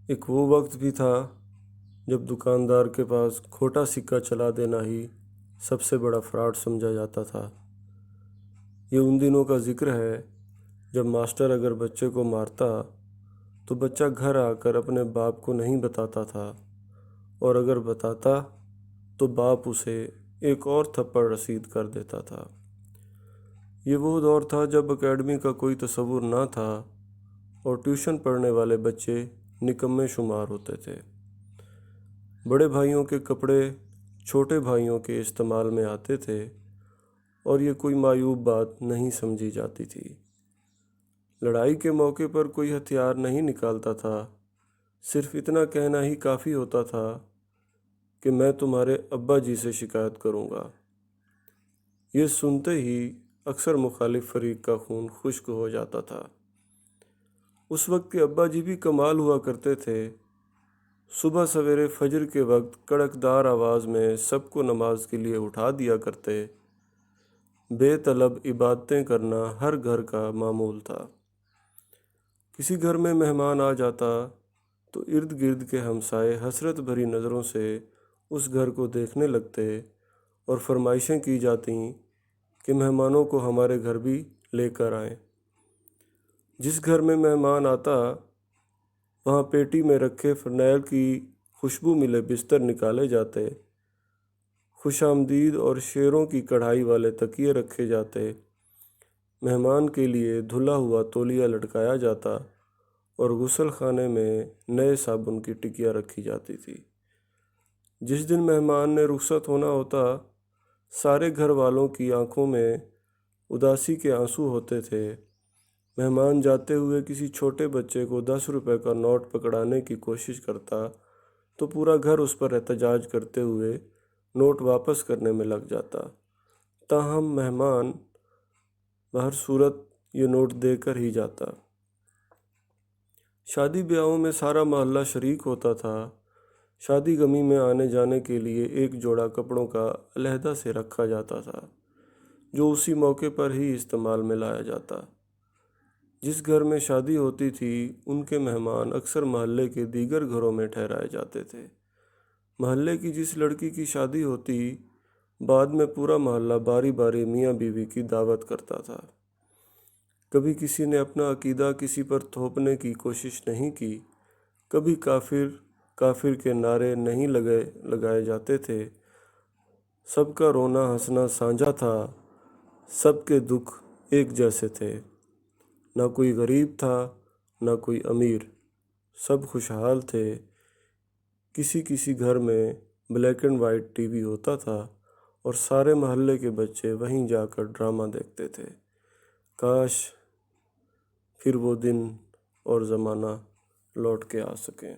ایک وہ وقت بھی تھا جب دکاندار کے پاس کھوٹا سکہ چلا دینا ہی سب سے بڑا فراڈ سمجھا جاتا تھا۔ یہ ان دنوں کا ذکر ہے جب ماسٹر اگر بچے کو مارتا تو بچہ گھر آ کر اپنے باپ کو نہیں بتاتا تھا، اور اگر بتاتا تو باپ اسے ایک اور تھپڑ رسید کر دیتا تھا۔ یہ وہ دور تھا جب اکیڈمی کا کوئی تصور نہ تھا اور ٹیوشن پڑھنے والے بچے نکمے شمار ہوتے تھے۔ بڑے بھائیوں کے کپڑے چھوٹے بھائیوں کے استعمال میں آتے تھے اور یہ کوئی معیوب بات نہیں سمجھی جاتی تھی۔ لڑائی کے موقع پر کوئی ہتھیار نہیں نکالتا تھا، صرف اتنا کہنا ہی کافی ہوتا تھا کہ میں تمہارے ابا جی سے شکایت کروں گا۔ یہ سنتے ہی اکثر مخالف فریق کا خون خشک ہو جاتا تھا۔ اس وقت کے ابا جی بھی کمال ہوا کرتے تھے۔ صبح سویرے فجر کے وقت کڑکدار آواز میں سب کو نماز کے لیے اٹھا دیا کرتے۔ بے طلب عبادتیں کرنا ہر گھر کا معمول تھا۔ کسی گھر میں مہمان آ جاتا تو ارد گرد کے ہمسائے حسرت بھری نظروں سے اس گھر کو دیکھنے لگتے اور فرمائشیں کی جاتیں کہ مہمانوں کو ہمارے گھر بھی لے کر آئیں۔ جس گھر میں مہمان آتا وہاں پیٹی میں رکھے فرنیل کی خوشبو ملے بستر نکالے جاتے، خوش آمدید اور شیروں کی کڑھائی والے تکیے رکھے جاتے، مہمان کے لیے دھلا ہوا تولیہ لٹکایا جاتا اور غسل خانے میں نئے صابن کی ٹکیاں رکھی جاتی تھی۔ جس دن مہمان نے رخصت ہونا ہوتا سارے گھر والوں کی آنکھوں میں اداسی کے آنسو ہوتے تھے۔ مہمان جاتے ہوئے کسی چھوٹے بچے کو 10 روپے کا نوٹ پکڑانے کی کوشش کرتا تو پورا گھر اس پر احتجاج کرتے ہوئے نوٹ واپس کرنے میں لگ جاتا، تاہم مہمان بہر صورت یہ نوٹ دے کر ہی جاتا۔ شادی بیاہوں میں سارا محلہ شریک ہوتا تھا۔ شادی غمی میں آنے جانے کے لیے ایک جوڑا کپڑوں کا علیحدہ سے رکھا جاتا تھا جو اسی موقع پر ہی استعمال میں لایا جاتا۔ جس گھر میں شادی ہوتی تھی ان کے مہمان اکثر محلے کے دیگر گھروں میں ٹھہرائے جاتے تھے۔ محلے کی جس لڑکی کی شادی ہوتی بعد میں پورا محلہ باری باری میاں بیوی کی دعوت کرتا تھا۔ کبھی کسی نے اپنا عقیدہ کسی پر تھوپنے کی کوشش نہیں کی، کبھی کافر کافر کے نعرے نہیں لگائے جاتے تھے۔ سب کا رونا ہنسنا سانجھا تھا، سب کے دکھ ایک جیسے تھے۔ نہ کوئی غریب تھا نہ کوئی امیر، سب خوشحال تھے۔ کسی گھر میں black and white T V ہوتا تھا اور سارے محلے کے بچے وہیں جا کر ڈرامہ دیکھتے تھے۔ کاش پھر وہ دن اور زمانہ لوٹ کے آ سکیں۔